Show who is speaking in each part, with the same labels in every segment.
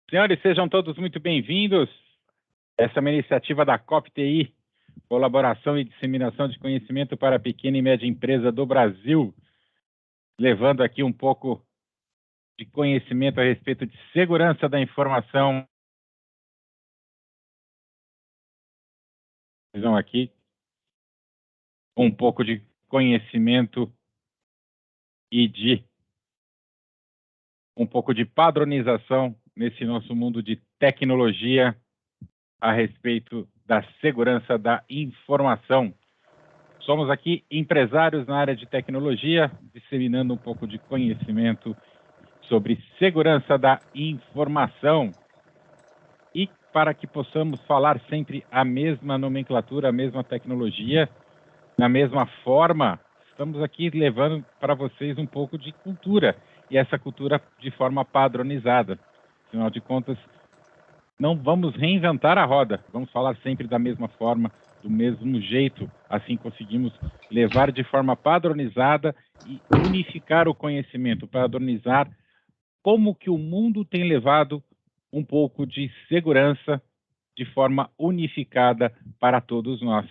Speaker 1: Senhores, sejam todos muito bem-vindos. Essa é uma iniciativa da COP-TI, Colaboração e Disseminação de Conhecimento para a Pequena e Média Empresa do Brasil, levando aqui um pouco de conhecimento a respeito de segurança da informação. Vejam aqui um pouco de conhecimento e de um pouco de padronização nesse nosso mundo de tecnologia a respeito da segurança da informação. Somos aqui empresários na área de tecnologia, disseminando um pouco de conhecimento sobre segurança da informação. E para que possamos falar sempre a mesma nomenclatura, a mesma tecnologia, na mesma forma, estamos aqui levando para vocês um pouco de cultura, e essa cultura de forma padronizada. Afinal de contas, não vamos reinventar a roda, vamos falar sempre da mesma forma, do mesmo jeito, assim conseguimos levar de forma padronizada e unificar o conhecimento, padronizar como que o mundo tem levado um pouco de segurança de forma unificada para todos nós.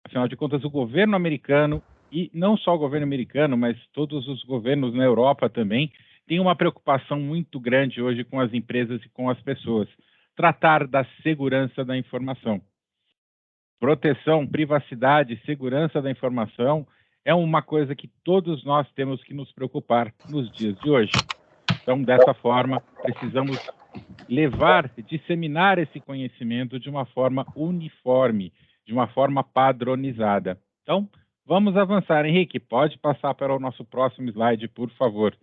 Speaker 1: Afinal de contas, o governo americano, e não só o governo americano, mas todos os governos na Europa também, têm uma preocupação muito grande hoje com as empresas e com as pessoas. Tratar da segurança da informação. Proteção, privacidade, segurança da informação é uma coisa que todos nós temos que nos preocupar nos dias de hoje. Então, dessa forma, precisamos levar, disseminar esse conhecimento de uma forma uniforme, de uma forma padronizada. Então, vamos avançar. Henrique, pode passar para o nosso próximo slide, por favor.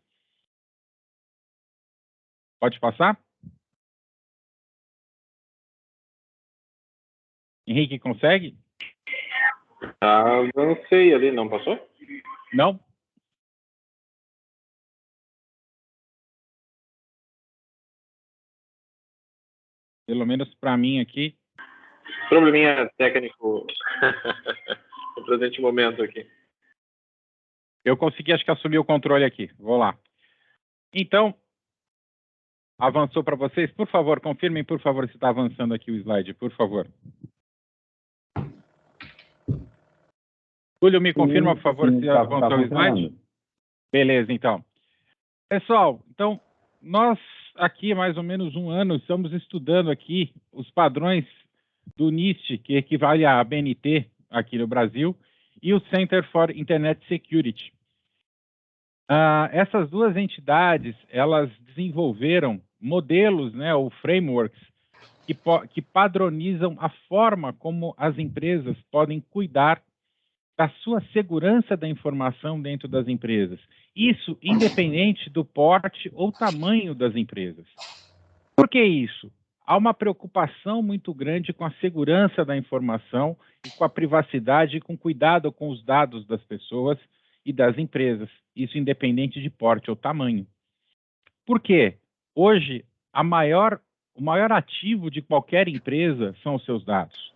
Speaker 1: Pode passar? Henrique, consegue?
Speaker 2: Avancei ali, não passou?
Speaker 1: Não? Pelo menos para mim aqui.
Speaker 2: Probleminha técnico no presente momento aqui.
Speaker 1: Eu consegui, acho que assumir o controle aqui. Vou lá. Então, avançou para vocês? Por favor, confirmem, por favor, se está avançando aqui o slide, por favor. Túlio, me confirma, por favor, se avançou o slide? Beleza, então. Pessoal, então, nós aqui há mais ou menos um ano estamos estudando aqui os padrões do NIST, que equivale à ABNT aqui no Brasil, e o Center for Internet Security. Essas duas entidades, elas desenvolveram modelos, né, ou frameworks, que padronizam a forma como as empresas podem cuidar da sua segurança da informação dentro das empresas. Isso independente do porte ou tamanho das empresas. Por que isso? Há uma preocupação muito grande com a segurança da informação e com a privacidade e com cuidado com os dados das pessoas e das empresas. Isso independente de porte ou tamanho. Por quê? Hoje, o maior ativo de qualquer empresa são os seus dados.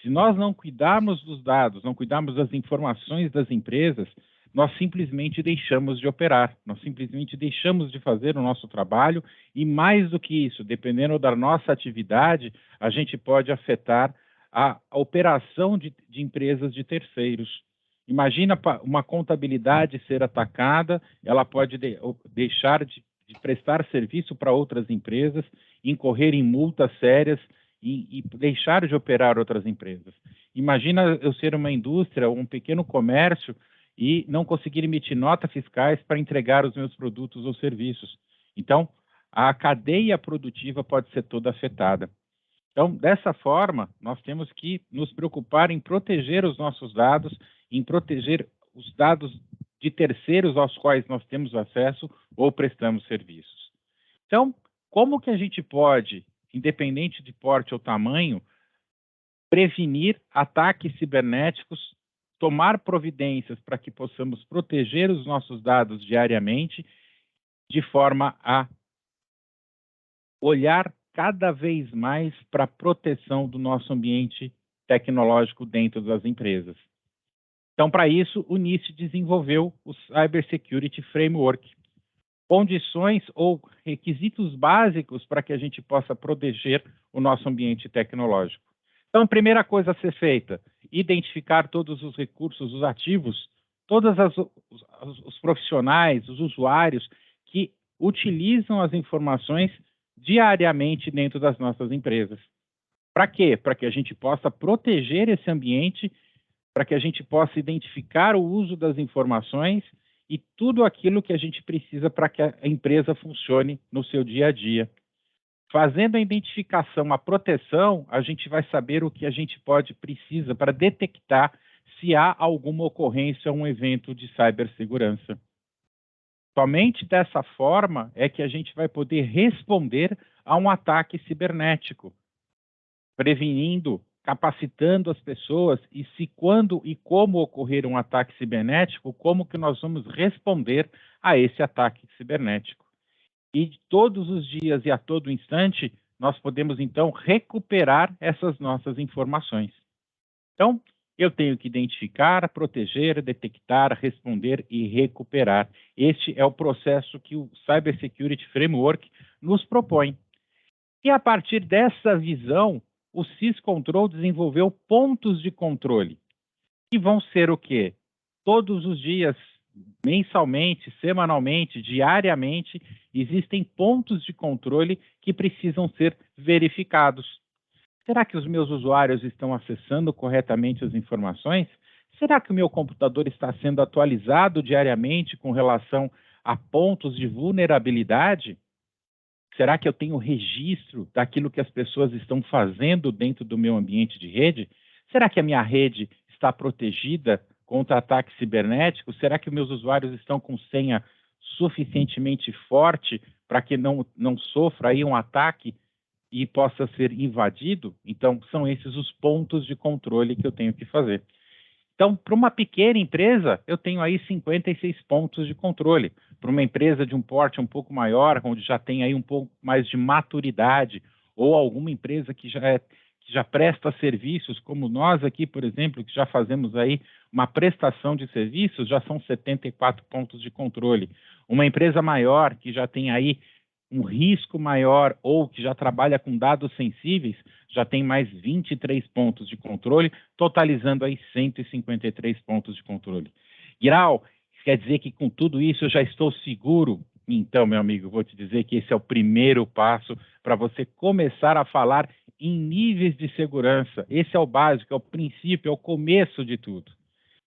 Speaker 1: Se nós não cuidarmos dos dados, não cuidarmos das informações das empresas, nós simplesmente deixamos de operar, nós simplesmente deixamos de fazer o nosso trabalho e, mais do que isso, dependendo da nossa atividade, a gente pode afetar a operação de empresas de terceiros. Imagina uma contabilidade ser atacada, ela pode deixar de prestar serviço para outras empresas, incorrer em multas sérias e deixar de operar outras empresas. Imagina eu ser uma indústria ou um pequeno comércio e não conseguir emitir notas fiscais para entregar os meus produtos ou serviços. Então, a cadeia produtiva pode ser toda afetada. Então, dessa forma, nós temos que nos preocupar em proteger os nossos dados, em proteger os dados de terceiros aos quais nós temos acesso ou prestamos serviços. Então, como que a gente pode, independente de porte ou tamanho, prevenir ataques cibernéticos, tomar providências para que possamos proteger os nossos dados diariamente, de forma a olhar cada vez mais para a proteção do nosso ambiente tecnológico dentro das empresas. Então, para isso, o NIST desenvolveu o Cyber Security Framework, condições ou requisitos básicos para que a gente possa proteger o nosso ambiente tecnológico. Então, primeira coisa a ser feita, identificar todos os recursos, os ativos, todos os profissionais, os usuários que utilizam as informações diariamente dentro das nossas empresas. Para quê? Para que a gente possa proteger esse ambiente, para que a gente possa identificar o uso das informações e tudo aquilo que a gente precisa para que a empresa funcione no seu dia a dia. Fazendo a identificação, a proteção, a gente vai saber o que a gente precisa para detectar se há alguma ocorrência ou um evento de cibersegurança. Somente dessa forma é que a gente vai poder responder a um ataque cibernético, prevenindo, capacitando as pessoas e se quando e como ocorrer um ataque cibernético, como que nós vamos responder a esse ataque cibernético. E todos os dias e a todo instante, nós podemos então recuperar essas nossas informações. Então, eu tenho que identificar, proteger, detectar, responder e recuperar. Este é o processo que o Cybersecurity Framework nos propõe. E a partir dessa visão, o SysControl desenvolveu pontos de controle, que vão ser o quê? Todos os dias, mensalmente, semanalmente, diariamente, existem pontos de controle que precisam ser verificados. Será que os meus usuários estão acessando corretamente as informações? Será que o meu computador está sendo atualizado diariamente com relação a pontos de vulnerabilidade? Será que eu tenho registro daquilo que as pessoas estão fazendo dentro do meu ambiente de rede? Será que a minha rede está protegida contra ataques cibernéticos? Será que meus usuários estão com senha suficientemente forte para que não sofra aí um ataque e possa ser invadido? Então, são esses os pontos de controle que eu tenho que fazer. Então, para uma pequena empresa, eu tenho aí 56 pontos de controle. Para uma empresa de um porte um pouco maior, onde já tem aí um pouco mais de maturidade, ou alguma empresa que já presta serviços, como nós aqui, por exemplo, que já fazemos aí uma prestação de serviços, já são 74 pontos de controle. Uma empresa maior, que já tem aí um risco maior ou que já trabalha com dados sensíveis, já tem mais 23 pontos de controle, totalizando aí 153 pontos de controle. Grau, quer dizer que com tudo isso eu já estou seguro? Então, meu amigo, vou te dizer que esse é o primeiro passo para você começar a falar em níveis de segurança. Esse é o básico, é o princípio, é o começo de tudo.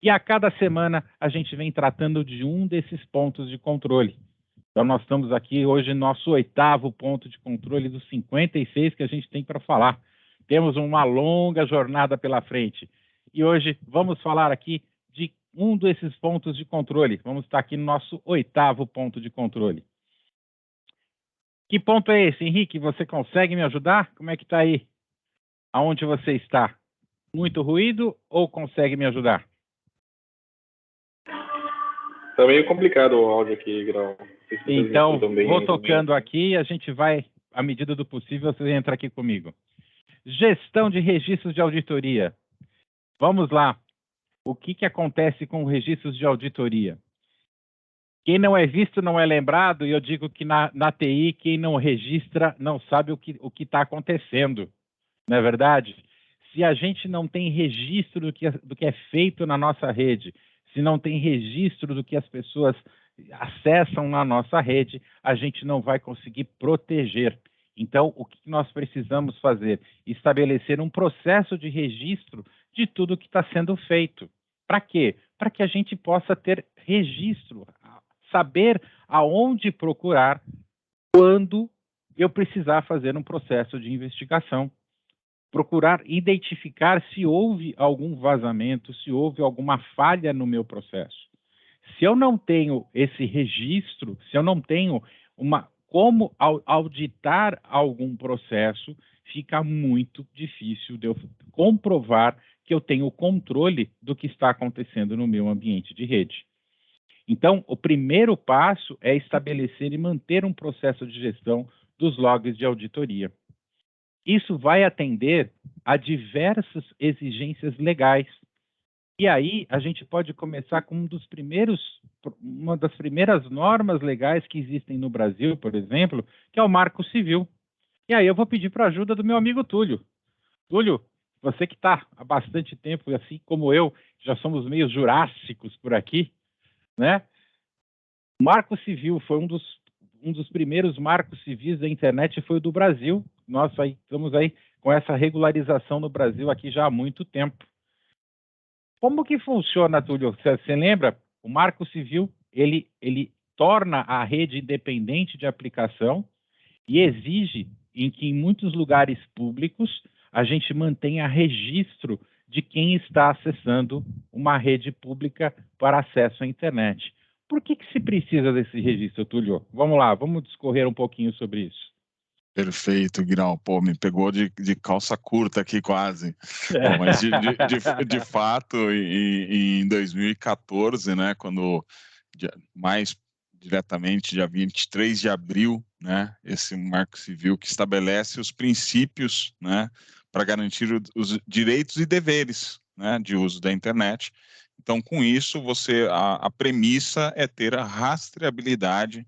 Speaker 1: E a cada semana a gente vem tratando de um desses pontos de controle. Então, nós estamos aqui hoje no nosso 8º ponto de controle dos 56 que a gente tem para falar. Temos uma longa jornada pela frente. E hoje vamos falar aqui de um desses pontos de controle. Vamos estar aqui no nosso 8º ponto de controle. Que ponto é esse, Henrique? Você consegue me ajudar? Como é que está aí? Aonde você está? Muito ruído ou consegue me ajudar?
Speaker 2: Tá meio complicado o áudio aqui, Grau.
Speaker 1: Então, vou tocando aqui e a gente vai, à medida do possível, você entra aqui comigo. Gestão de registros de auditoria. Vamos lá. O que acontece com registros de auditoria? Quem não é visto não é lembrado, e eu digo que na TI, quem não registra não sabe o que está acontecendo. Não é verdade? Se a gente não tem registro do que é feito na nossa rede, se não tem registro do que as pessoas acessam na nossa rede, a gente não vai conseguir proteger. Então, o que nós precisamos fazer? Estabelecer um processo de registro de tudo que está sendo feito. Para quê? Para que a gente possa ter registro, saber aonde procurar quando eu precisar fazer um processo de investigação. Procurar identificar se houve algum vazamento, se houve alguma falha no meu processo. Se eu não tenho esse registro, se eu não tenho como auditar algum processo, fica muito difícil de eu comprovar que eu tenho controle do que está acontecendo no meu ambiente de rede. Então, o primeiro passo é estabelecer e manter um processo de gestão dos logs de auditoria. Isso vai atender a diversas exigências legais. E aí a gente pode começar com uma das primeiras normas legais que existem no Brasil, por exemplo, que é o Marco Civil. E aí eu vou pedir para a ajuda do meu amigo Túlio. Túlio, você que está há bastante tempo, assim como eu, já somos meio jurássicos por aqui, né? O Marco Civil foi um dos primeiros marcos civis da internet, foi o do Brasil. Nós estamos aí com essa regularização no Brasil aqui já há muito tempo. Como que funciona, Túlio? Você lembra? O Marco Civil, ele torna a rede independente de aplicação e exige que em muitos lugares públicos a gente mantenha registro de quem está acessando uma rede pública para acesso à internet. Por que se precisa desse registro, Túlio? Vamos lá, vamos discorrer um pouquinho sobre isso.
Speaker 3: Perfeito, Grau. Pô, me pegou de calça curta aqui quase. Bom, mas de fato, em 2014, né, quando mais diretamente, dia 23 de abril, né, esse Marco Civil que estabelece os princípios, né, para garantir os direitos e deveres, né, de uso da internet. Então, com isso, a premissa é ter a rastreabilidade,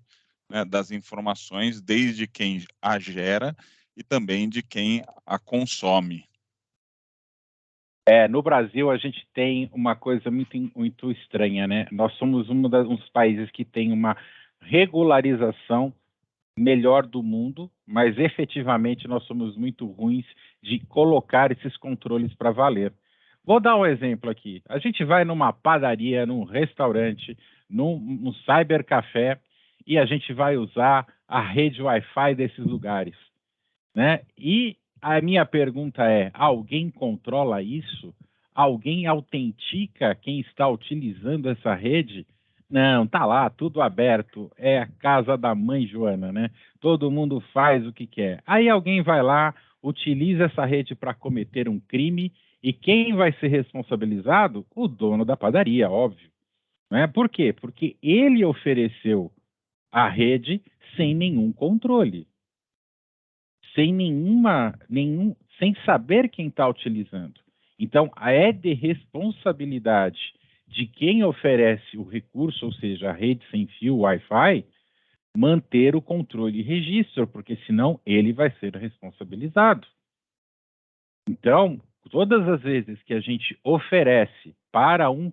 Speaker 3: né, das informações, desde quem a gera e também de quem a consome.
Speaker 1: No Brasil, a gente tem uma coisa muito estranha, né? Nós somos um dos países que tem uma regularização melhor do mundo, mas efetivamente nós somos muito ruins de colocar esses controles para valer. Vou dar um exemplo aqui. A gente vai numa padaria, num restaurante, num cybercafé, e a gente vai usar a rede Wi-Fi desses lugares, né? E a minha pergunta é: alguém controla isso? Alguém autentica quem está utilizando essa rede? Não, tá lá, tudo aberto. É a casa da mãe Joana, né? Todo mundo faz o que quer. Aí alguém vai lá, utiliza essa rede para cometer um crime, e quem vai ser responsabilizado? O dono da padaria, óbvio. Né? Por quê? Porque ele ofereceu a rede sem nenhum controle, sem saber quem está utilizando. Então, é de responsabilidade de quem oferece o recurso, ou seja, a rede sem fio, Wi-Fi, manter o controle e registro, porque senão ele vai ser responsabilizado. Então, todas as vezes que a gente oferece para um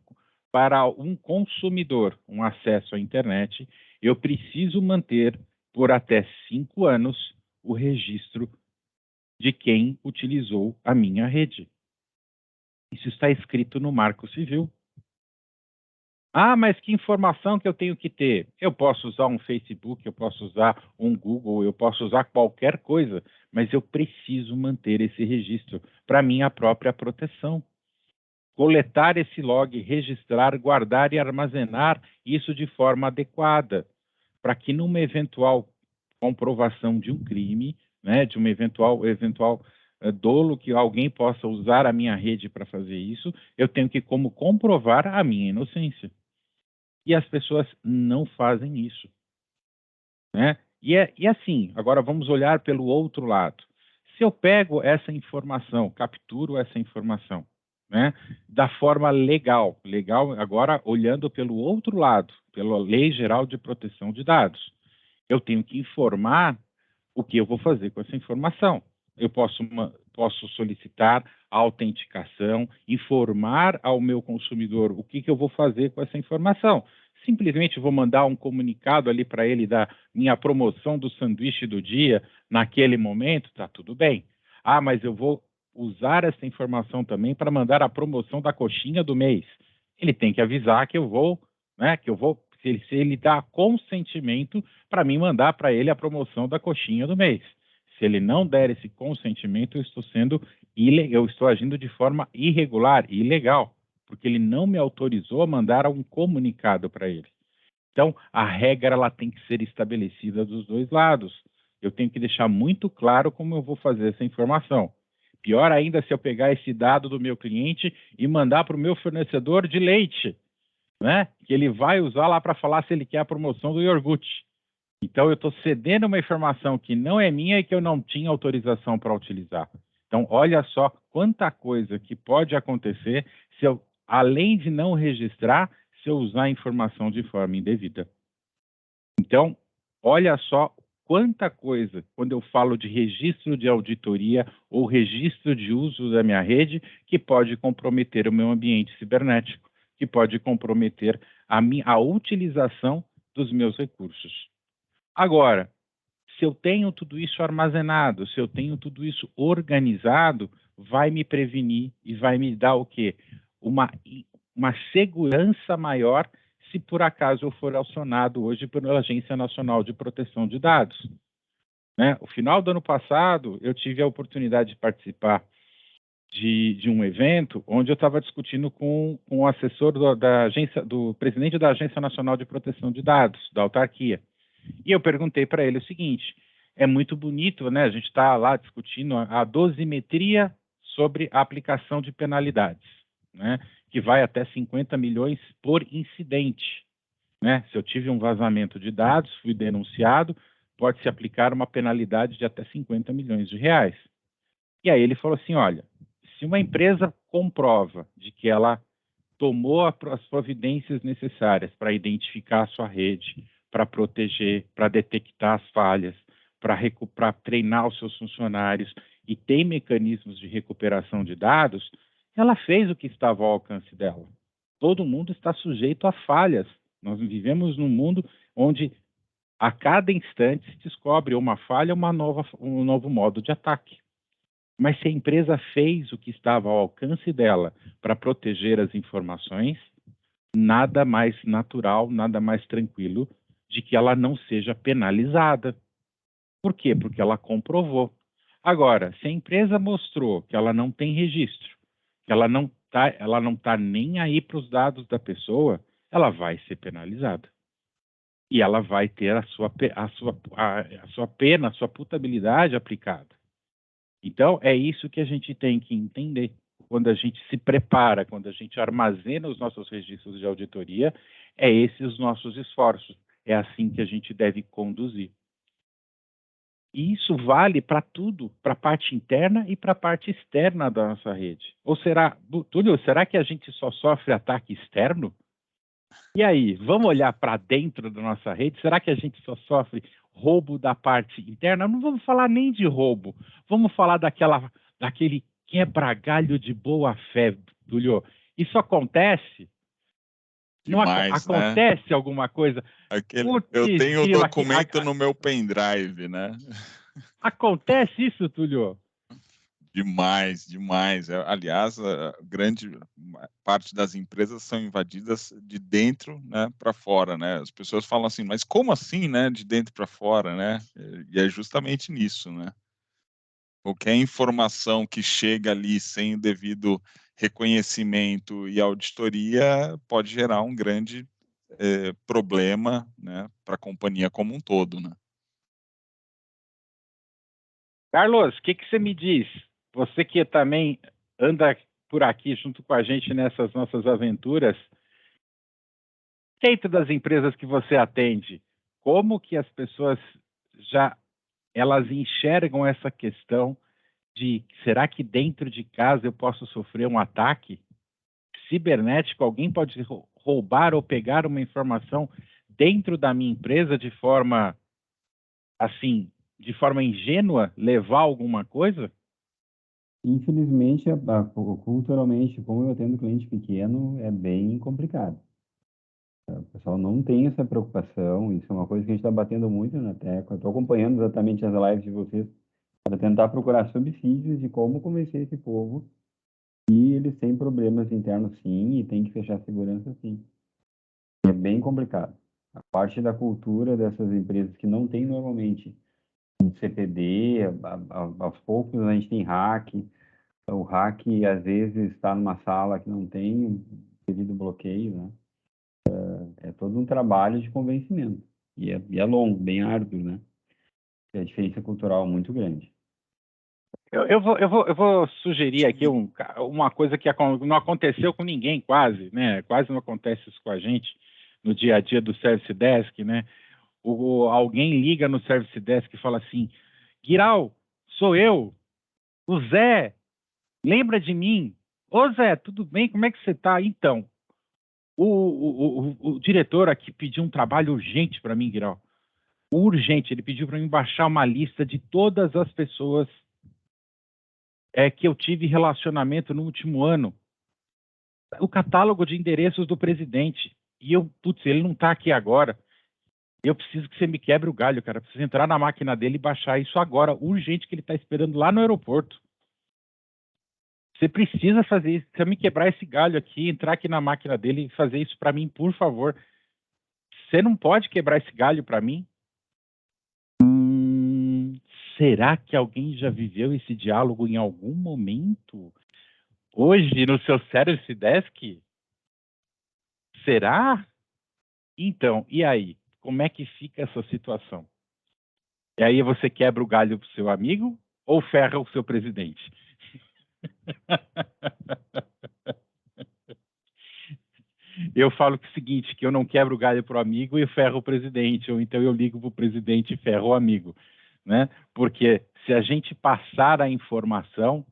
Speaker 1: consumidor um acesso à internet, eu preciso manter por até 5 anos o registro de quem utilizou a minha rede. Isso está escrito no Marco Civil. Ah, mas que informação que eu tenho que ter? Eu posso usar um Facebook, eu posso usar um Google, eu posso usar qualquer coisa, mas eu preciso manter esse registro para minha própria proteção. Coletar esse log, registrar, guardar e armazenar isso de forma adequada, para que numa eventual comprovação de um crime, né, de um eventual dolo que alguém possa usar a minha rede para fazer isso, eu tenho que como comprovar a minha inocência. E as pessoas não fazem isso, né? E assim, agora vamos olhar pelo outro lado. Se eu pego essa informação, capturo essa informação, né, da forma legal agora olhando pelo outro lado, pela Lei Geral de Proteção de Dados, eu tenho que informar o que eu vou fazer com essa informação. Eu posso solicitar a autenticação, informar ao meu consumidor o que eu vou fazer com essa informação. Simplesmente vou mandar um comunicado ali para ele da minha promoção do sanduíche do dia naquele momento, tá tudo bem. Ah, mas eu vou usar essa informação também para mandar a promoção da coxinha do mês. Ele tem que avisar que eu vou, né, se ele dá consentimento para mim mandar para ele a promoção da coxinha do mês. Se ele não der esse consentimento, eu estou agindo de forma irregular, ilegal, porque ele não me autorizou a mandar um comunicado para ele. Então, a regra ela tem que ser estabelecida dos dois lados. Eu tenho que deixar muito claro como eu vou fazer essa informação. Pior ainda se eu pegar esse dado do meu cliente e mandar para o meu fornecedor de leite, né? Que ele vai usar lá para falar se ele quer a promoção do iogurte. Então, eu estou cedendo uma informação que não é minha e que eu não tinha autorização para utilizar. Então, olha só quanta coisa que pode acontecer se eu além de não registrar, se eu usar a informação de forma indevida. Então, olha só quanta coisa, quando eu falo de registro de auditoria ou registro de uso da minha rede, que pode comprometer o meu ambiente cibernético, que pode comprometer a utilização dos meus recursos. Agora, se eu tenho tudo isso armazenado, se eu tenho tudo isso organizado, vai me prevenir e vai me dar o quê? Uma segurança maior se por acaso eu for acionado hoje pela Agência Nacional de Proteção de Dados. Né? O final do ano passado, eu tive a oportunidade de participar de um evento onde eu estava discutindo com o assessor do presidente da Agência Nacional de Proteção de Dados, da autarquia. E eu perguntei para ele o seguinte: é muito bonito, né? A gente está lá discutindo a dosimetria sobre a aplicação de penalidades, né? Que vai até 50 milhões por incidente, né? Se eu tive um vazamento de dados, fui denunciado, pode-se aplicar uma penalidade de até 50 milhões de reais. E aí ele falou assim: olha, se uma empresa comprova de que ela tomou as providências necessárias para identificar a sua rede, para proteger, para detectar as falhas, para treinar os seus funcionários e tem mecanismos de recuperação de dados, ela fez o que estava ao alcance dela. Todo mundo está sujeito a falhas. Nós vivemos num mundo onde a cada instante se descobre uma falha, um novo modo de ataque. Mas se a empresa fez o que estava ao alcance dela para proteger as informações, nada mais natural, nada mais tranquilo de que ela não seja penalizada. Por quê? Porque ela comprovou. Agora, se a empresa mostrou que ela não tem registro, que ela não tá nem aí para os dados da pessoa, ela vai ser penalizada. E ela vai ter a sua pena, a sua putabilidade aplicada. Então, é isso que a gente tem que entender. Quando a gente se prepara, quando a gente armazena os nossos registros de auditoria, é esses os nossos esforços. É assim que a gente deve conduzir. E isso vale para tudo, para a parte interna e para a parte externa da nossa rede. Ou será, Túlio, será que a gente só sofre ataque externo? E aí, vamos olhar para dentro da nossa rede? Será que a gente só sofre roubo da parte interna? Não vamos falar nem de roubo, vamos falar daquele quebra-galho de boa fé, Túlio. Isso acontece?
Speaker 3: Demais,
Speaker 1: não acontece, né? Alguma coisa?
Speaker 3: Eu tenho o documento no meu pendrive, né?
Speaker 1: Acontece isso, Túlio?
Speaker 3: Demais, demais. Aliás, a grande parte das empresas são invadidas de dentro, né, para fora, né? As pessoas falam assim, mas como assim, né, de dentro para fora, né? E é justamente nisso, né? Qualquer informação que chega ali sem o devido reconhecimento e auditoria pode gerar um grande problema, né, para a companhia como um todo, né?
Speaker 1: Carlos, o que você me diz? Você que também anda por aqui junto com a gente nessas nossas aventuras, dentro das empresas que você atende, como que as pessoas elas enxergam essa questão de será que dentro de casa eu posso sofrer um ataque cibernético? Alguém pode roubar ou pegar uma informação dentro da minha empresa de forma assim, de forma ingênua, levar alguma coisa?
Speaker 4: Infelizmente, culturalmente, como eu atendo cliente pequeno, é bem complicado. O pessoal não tem essa preocupação, isso é uma coisa que a gente está batendo muito na tecla. Estou acompanhando exatamente as lives de vocês para tentar procurar subsídios de como convencer esse povo que eles têm problemas internos sim e tem que fechar a segurança sim. É bem complicado. A parte da cultura dessas empresas que não tem normalmente um CPD, aos poucos a gente tem hack. O hack, às vezes, está numa sala que não tem devido bloqueio, né? É todo um trabalho de convencimento. E é longo, bem árduo, né? É a diferença cultural muito grande.
Speaker 1: Eu vou sugerir aqui uma coisa que não aconteceu com ninguém quase, né? Quase não acontece isso com a gente no dia a dia do Service Desk, né? Alguém liga no Service Desk e fala assim: Guiral, sou eu, o Zé, lembra de mim? Ô Zé, tudo bem? Como é que você está? Então, o diretor aqui pediu um trabalho urgente para mim, Guirão. Urgente, ele pediu para mim baixar uma lista de todas as pessoas que eu tive relacionamento no último ano. O catálogo de endereços do presidente. E ele não está aqui agora. Eu preciso que você me quebre o galho, cara. Eu preciso entrar na máquina dele e baixar isso agora, urgente, que ele está esperando lá no aeroporto. Você precisa fazer isso. Você me quebrar esse galho aqui, entrar aqui na máquina dele e fazer isso para mim, por favor. Você não pode quebrar esse galho para mim? Será que alguém já viveu esse diálogo em algum momento? Hoje, no seu Service Desk? Será? Então, e aí? Como é que fica essa situação? E aí você quebra o galho pro seu amigo ou ferra o seu presidente? Eu falo que é o seguinte, que eu não quebro o galho pro amigo e ferro o presidente, ou então eu ligo pro presidente e ferro o amigo, né? Porque se a gente passar a informação,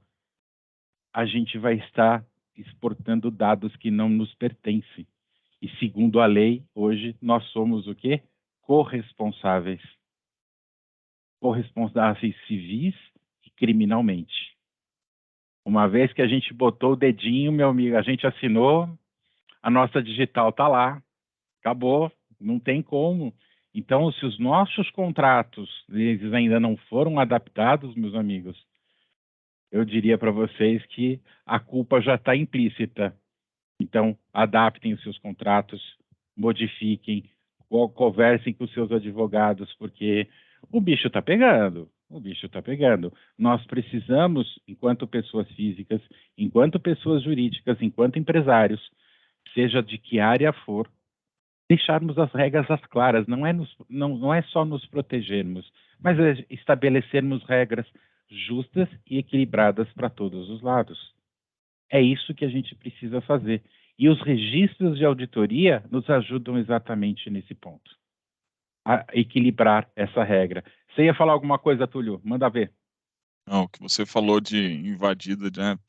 Speaker 1: a gente vai estar exportando dados que não nos pertencem. E segundo a lei, hoje nós somos o quê? Corresponsáveis. Corresponsáveis civis e criminalmente. Uma vez que a gente botou o dedinho, meu amigo, a gente assinou, a nossa digital está lá, acabou, não tem como. Então, se os nossos contratos eles ainda não foram adaptados, meus amigos, eu diria para vocês que a culpa já está implícita. Então, adaptem os seus contratos, modifiquem, conversem com os seus advogados, porque o bicho está pegando. O bicho está pegando. Nós precisamos, enquanto pessoas físicas, enquanto pessoas jurídicas, enquanto empresários, seja de que área for, deixarmos as regras às claras. Não é só nos protegermos, mas é estabelecermos regras justas e equilibradas para todos os lados. É isso que a gente precisa fazer. E os registros de auditoria nos ajudam exatamente nesse ponto, a equilibrar essa regra. Você ia falar alguma coisa, Túlio? Manda ver.
Speaker 3: Não, o que você falou de invadida, né,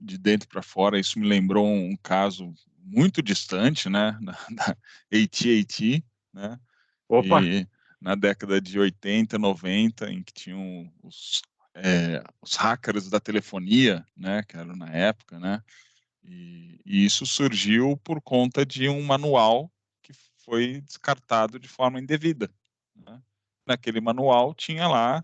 Speaker 3: de dentro para fora, isso me lembrou um caso muito distante, né, da AT&T, né,
Speaker 1: Opa!
Speaker 3: e na década de 80, 90, em que tinham os hackers da telefonia, né, que eram na época, né, e isso surgiu por conta de um manual que foi descartado de forma indevida, né. Naquele manual tinha lá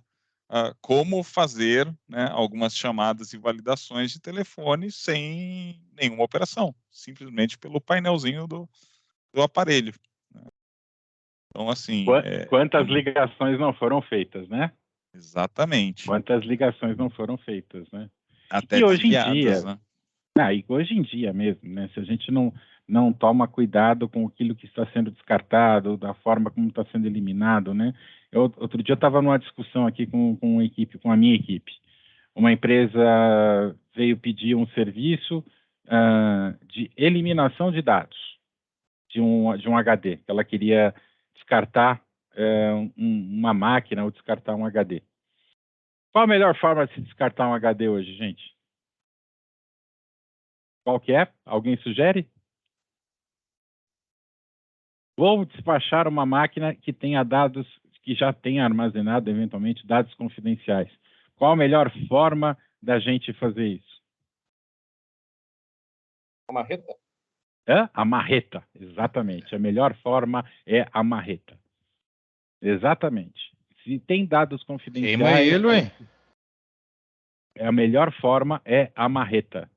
Speaker 3: como fazer, né, algumas chamadas e validações de telefone sem nenhuma operação, simplesmente pelo painelzinho do aparelho, né. Então, assim,
Speaker 1: Quantas ligações não foram feitas, né?
Speaker 3: exatamente,
Speaker 1: Quantas ligações não foram feitas, né?
Speaker 3: até
Speaker 1: E hoje em
Speaker 3: desviadas,
Speaker 1: dia,
Speaker 3: né?
Speaker 1: e hoje em dia mesmo, né? Se a gente não toma cuidado com aquilo que está sendo descartado, da forma como está sendo eliminado, né? Outro dia eu estava numa discussão aqui com a minha equipe. Uma empresa veio pedir um serviço de eliminação de dados de um HD, que ela queria descartar uma máquina ou descartar um HD. Qual a melhor forma de se descartar um HD hoje, gente? Qual que é? Alguém sugere? Vou despachar uma máquina que tenha dados, que já tenha armazenado, eventualmente, dados confidenciais. Qual a melhor forma da gente fazer isso?
Speaker 2: A marreta?
Speaker 1: A marreta, exatamente. A melhor forma é a marreta. Exatamente. Se tem dados confidenciais...
Speaker 5: Queima ele, ué.
Speaker 1: A melhor forma é a marreta.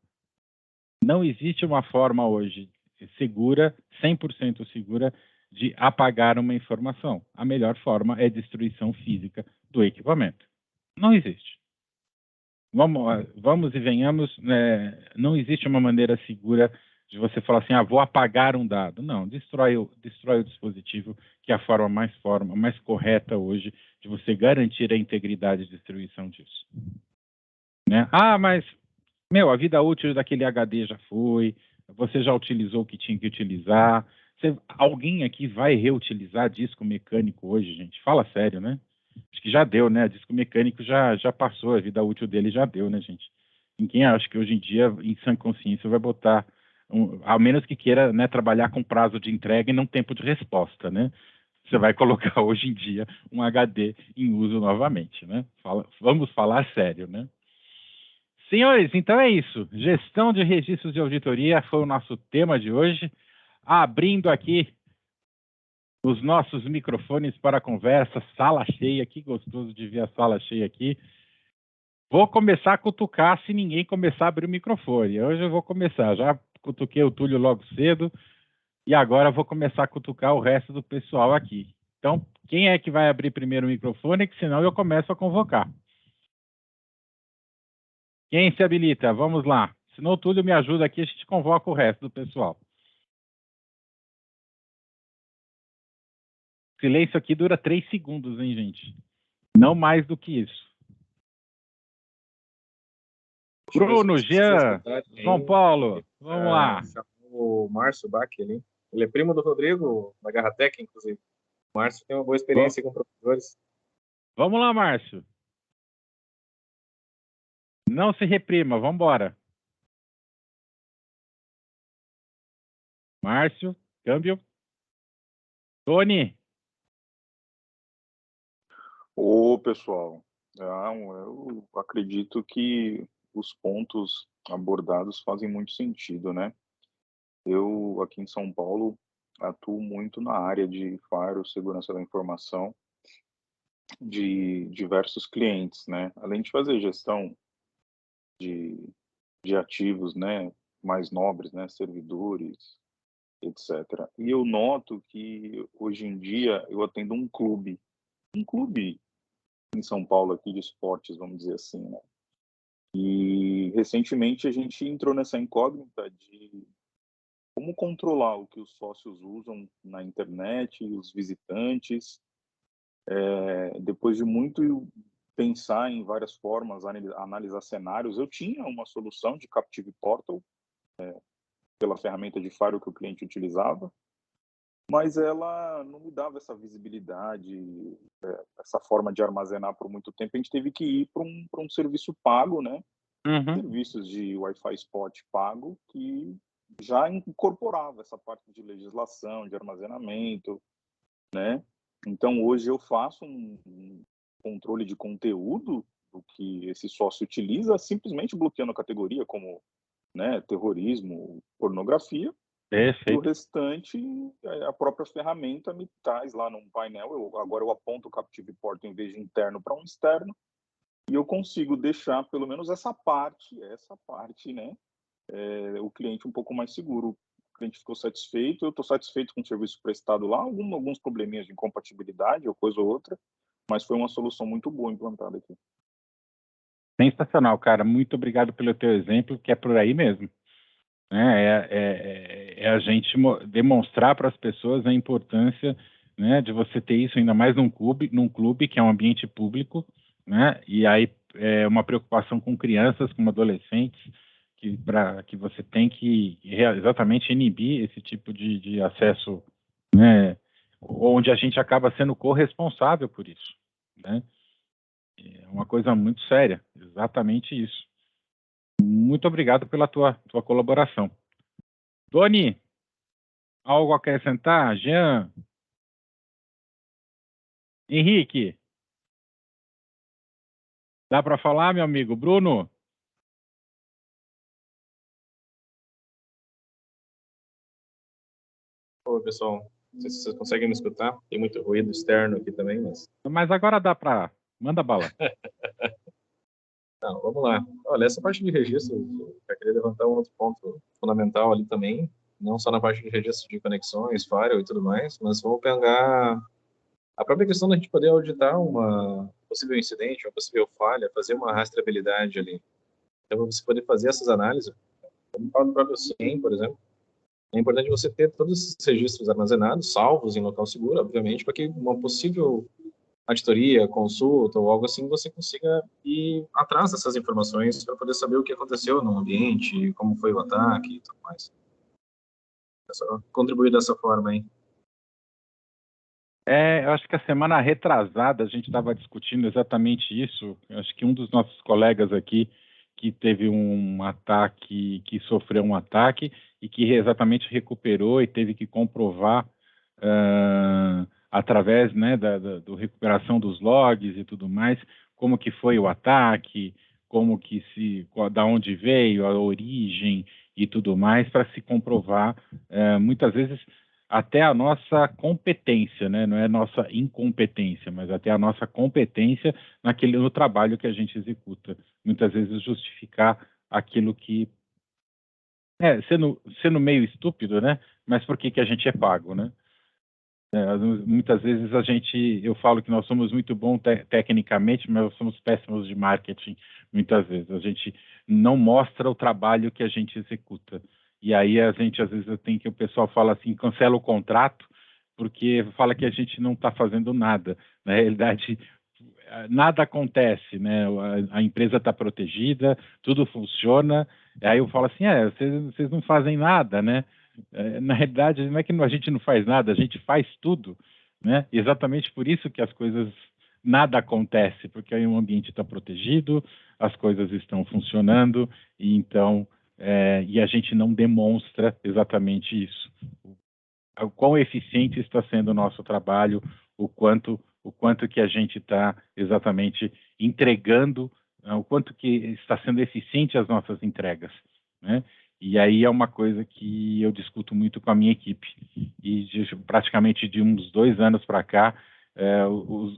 Speaker 1: Não existe uma forma hoje segura, 100% segura, de apagar uma informação. A melhor forma é destruição física do equipamento. Não existe. Vamos e venhamos, né? Não existe uma maneira segura de você falar assim, vou apagar um dado. Não, destrói o dispositivo, que é a forma mais correta hoje de você garantir a integridade de distribuição disso. Né? Mas, a vida útil daquele HD já foi, você já utilizou o que tinha que utilizar. Alguém aqui vai reutilizar disco mecânico hoje, gente? Fala sério, né? Acho que já deu, né? Disco mecânico já passou, a vida útil dele já deu, né, gente? Ninguém acha que hoje em dia, em sã consciência, vai botar, ao menos que queira, né, trabalhar com prazo de entrega e não tempo de resposta, né? Você vai colocar hoje em dia um HD em uso novamente, né? Vamos falar sério, né? Senhores, então é isso. Gestão de registros de auditoria foi o nosso tema de hoje. Abrindo aqui os nossos microfones para a conversa, sala cheia, que gostoso de ver a sala cheia aqui. Vou começar a cutucar se ninguém começar a abrir o microfone. Hoje eu vou começar, já cutuquei o Túlio logo cedo e agora vou começar a cutucar o resto do pessoal aqui. Então, quem é que vai abrir primeiro o microfone, que senão eu começo a convocar. Quem se habilita? Vamos lá. Senão o Túlio me ajuda aqui, a gente convoca o resto do pessoal. Silêncio aqui dura 3 segundos, hein, gente? Não mais do que isso. Bruno, Jean, João Paulo, vamos lá.
Speaker 2: O Márcio Bach ali. Ele é primo do Rodrigo, da Garratec, inclusive. O Márcio tem uma boa experiência com professores.
Speaker 1: Vamos lá, Márcio. Não se reprima, vamos embora. Márcio, câmbio. Tony.
Speaker 3: Ô, pessoal, eu acredito que os pontos abordados fazem muito sentido, né? Eu, aqui em São Paulo, atuo muito na área de firewall, segurança da informação, de diversos clientes, né? Além de fazer gestão de ativos, né, mais nobres, né, servidores, etc. E eu noto que, hoje em dia, eu atendo um clube em São Paulo aqui de esportes, vamos dizer assim, né? E recentemente a gente entrou nessa incógnita de como controlar o que os sócios usam na internet, os visitantes. Depois de muito pensar em várias formas, analisar cenários, eu tinha uma solução de Captive Portal pela ferramenta de firewall que o cliente utilizava, mas ela não me dava essa visibilidade, essa forma de armazenar por muito tempo. A gente teve que ir para um serviço pago, né? Serviços de Wi-Fi Spot pago que já incorporava essa parte de legislação, de armazenamento, né? Então, hoje eu faço um controle de conteúdo do que esse sócio utiliza, simplesmente bloqueando a categoria como, né, terrorismo, pornografia. E o
Speaker 1: Perfeito.
Speaker 3: restante, a própria ferramenta me traz lá num painel. Agora eu aponto o Captive Port em vez de interno para um externo, e eu consigo deixar pelo menos essa parte, né, o cliente um pouco mais seguro. O cliente ficou satisfeito, eu estou satisfeito com o serviço prestado lá, alguns probleminhas de incompatibilidade ou coisa ou outra, mas foi uma solução muito boa implantada aqui.
Speaker 1: Sensacional, cara. Muito obrigado pelo teu exemplo, que é por aí mesmo. É a gente demonstrar para as pessoas a importância, né, de você ter isso ainda mais num clube que é um ambiente público, né, e aí é uma preocupação com crianças, com adolescentes, que você tem que exatamente inibir esse tipo de acesso, né, onde a gente acaba sendo corresponsável por isso, né? É uma coisa muito séria, exatamente isso. Muito obrigado pela tua colaboração. Tony, algo a acrescentar? Jean? Henrique? Dá para falar, meu amigo? Bruno?
Speaker 2: Oi, pessoal. Não sei se vocês conseguem me escutar. Tem muito ruído externo aqui também,
Speaker 1: Mas agora dá para... Manda bala.
Speaker 2: Não, vamos lá. Olha, essa parte de registro, eu queria levantar um outro ponto fundamental ali também, não só na parte de registro de conexões, firewall e tudo mais, mas vamos pegar a própria questão da gente poder auditar uma possível incidente, uma possível falha, fazer uma rastreabilidade ali. Então, você poder fazer essas análises, como fala do próprio SIEM, por exemplo, é importante você ter todos esses registros armazenados, salvos em local seguro, obviamente, para que uma possível auditoria, consulta ou algo assim, você consiga ir atrás dessas informações para poder saber o que aconteceu no ambiente, como foi o ataque e tudo mais. É só contribuir dessa forma aí.
Speaker 1: Eu acho que a semana retrasada a gente estava discutindo exatamente isso. Eu acho que um dos nossos colegas aqui que teve um ataque, que sofreu um ataque e que exatamente recuperou e teve que comprovar através, né, da recuperação dos logs e tudo mais, como que foi o ataque, como que da onde veio, a origem e tudo mais, para se comprovar, muitas vezes, até a nossa competência, né? Não é nossa incompetência, mas até a nossa competência no trabalho que a gente executa. Muitas vezes justificar aquilo que sendo meio estúpido, né? Mas por que a gente é pago, né? Muitas vezes eu falo que nós somos muito bons tecnicamente, mas nós somos péssimos de marketing, muitas vezes. A gente não mostra o trabalho que a gente executa. E aí a gente, às vezes, o pessoal fala assim, cancela o contrato, porque fala que a gente não está fazendo nada. Na realidade, nada acontece, né? A empresa está protegida, tudo funciona. Aí eu falo assim, vocês não fazem nada, né? Na realidade, não é que a gente não faz nada, a gente faz tudo, né? Exatamente por isso que nada acontece, porque aí o ambiente está protegido, as coisas estão funcionando, e então, e a gente não demonstra exatamente isso. O quão eficiente está sendo o nosso trabalho, o quanto que a gente está exatamente entregando, o quanto que está sendo eficiente as nossas entregas, né? E aí é uma coisa que eu discuto muito com a minha equipe. E praticamente de uns 2 anos para cá, eu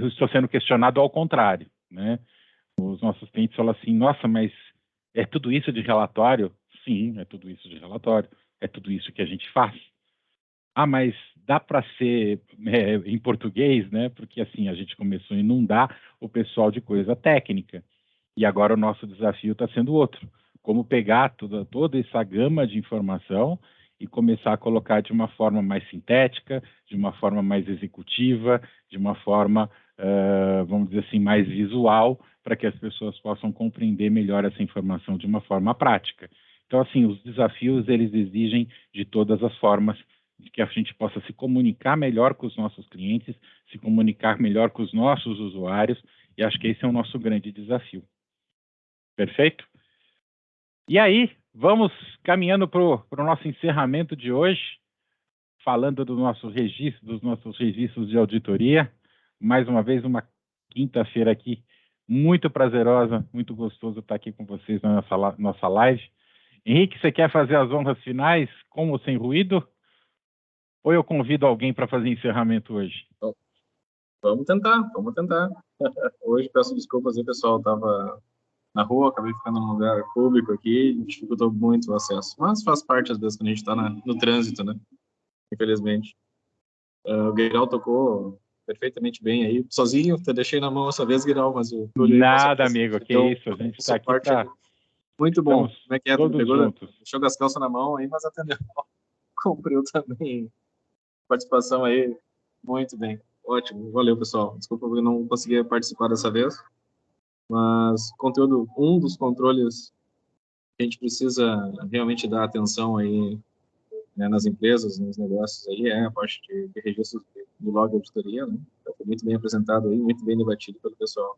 Speaker 1: estou sendo questionado ao contrário, né? Os nossos clientes falam assim, nossa, mas é tudo isso de relatório? Sim, é tudo isso de relatório. É tudo isso que a gente faz. Mas dá para ser em português, né? Porque assim, a gente começou a inundar o pessoal de coisa técnica. E agora o nosso desafio está sendo outro. Como pegar toda essa gama de informação e começar a colocar de uma forma mais sintética, de uma forma mais executiva, de uma forma, vamos dizer assim, mais visual, para que as pessoas possam compreender melhor essa informação de uma forma prática. Então, assim, os desafios, eles exigem de todas as formas de que a gente possa se comunicar melhor com os nossos clientes, se comunicar melhor com os nossos usuários, e acho que esse é o nosso grande desafio. Perfeito? E aí, vamos caminhando para o nosso encerramento de hoje, falando dos nossos registros de auditoria. Mais uma vez, uma quinta-feira aqui, muito prazerosa, muito gostoso estar aqui com vocês na nossa live. Henrique, você quer fazer as honras finais, com ou sem ruído? Ou eu convido alguém para fazer encerramento hoje?
Speaker 2: Vamos tentar. Hoje peço desculpas aí, pessoal, estava na rua, acabei ficando num lugar público aqui, dificultou muito o acesso. Mas faz parte, às vezes, quando a gente está no trânsito, né? Infelizmente. O Guiral tocou perfeitamente bem aí, sozinho, te deixei na mão essa vez, Guiral, mas o Túlio...
Speaker 1: Nada, amigo, que isso, a gente está aqui
Speaker 2: muito bom.
Speaker 1: Estamos
Speaker 2: como é que é?
Speaker 1: Todos juntos.
Speaker 2: Deixou as calças na mão aí, mas atendeu. Cumpriu também. Participação aí, muito bem. Ótimo, valeu, pessoal. Desculpa porque não consegui participar dessa vez, mas um dos controles que a gente precisa realmente dar atenção aí, né, nas empresas, nos negócios aí, é a parte de registro do log de auditoria, né? Foi muito bem apresentado aí, muito bem debatido pelo pessoal.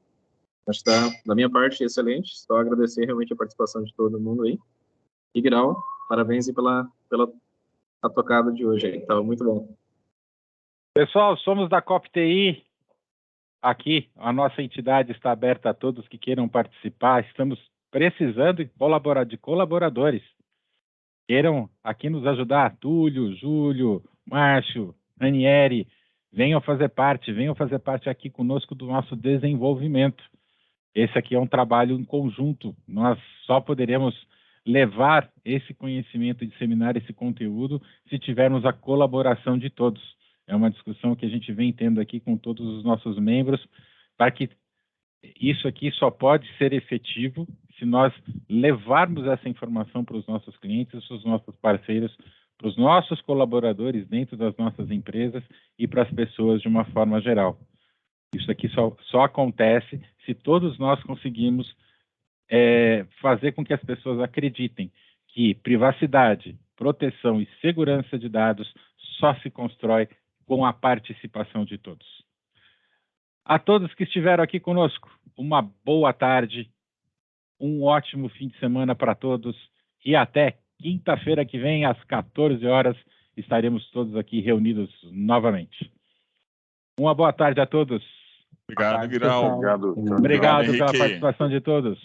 Speaker 2: Acho que está, da minha parte, excelente. Só agradecer realmente a participação de todo mundo aí. E Grau, parabéns aí pela tocada de hoje aí. Estava muito bom.
Speaker 1: Pessoal, somos da COP-TI. Aqui, a nossa entidade está aberta a todos que queiram participar. Estamos precisando de colaboradores. Queiram aqui nos ajudar. Túlio, Júlio, Márcio, Ranieri, venham fazer parte aqui conosco do nosso desenvolvimento. Esse aqui é um trabalho em conjunto. Nós só poderemos levar esse conhecimento e disseminar esse conteúdo se tivermos a colaboração de todos. É uma discussão que a gente vem tendo aqui com todos os nossos membros, para que isso aqui só pode ser efetivo se nós levarmos essa informação para os nossos clientes, para os nossos parceiros, para os nossos colaboradores dentro das nossas empresas e para as pessoas de uma forma geral. Isso aqui só acontece se todos nós conseguimos fazer com que as pessoas acreditem que privacidade, proteção e segurança de dados só se constrói com a participação de todos. A todos que estiveram aqui conosco, uma boa tarde Um ótimo fim de semana para todos e até quinta-feira que vem, às 14 horas, estaremos todos aqui reunidos novamente. Uma boa tarde a todos.
Speaker 3: Obrigado, Guirão.
Speaker 1: Obrigado pela
Speaker 3: Henrique.
Speaker 1: participação de todos.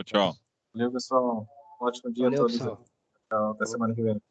Speaker 3: Tchau.
Speaker 2: Valeu, pessoal. Um ótimo dia a
Speaker 5: Valeu,
Speaker 2: todos.
Speaker 5: pessoal.
Speaker 2: Tchau, até semana que vem.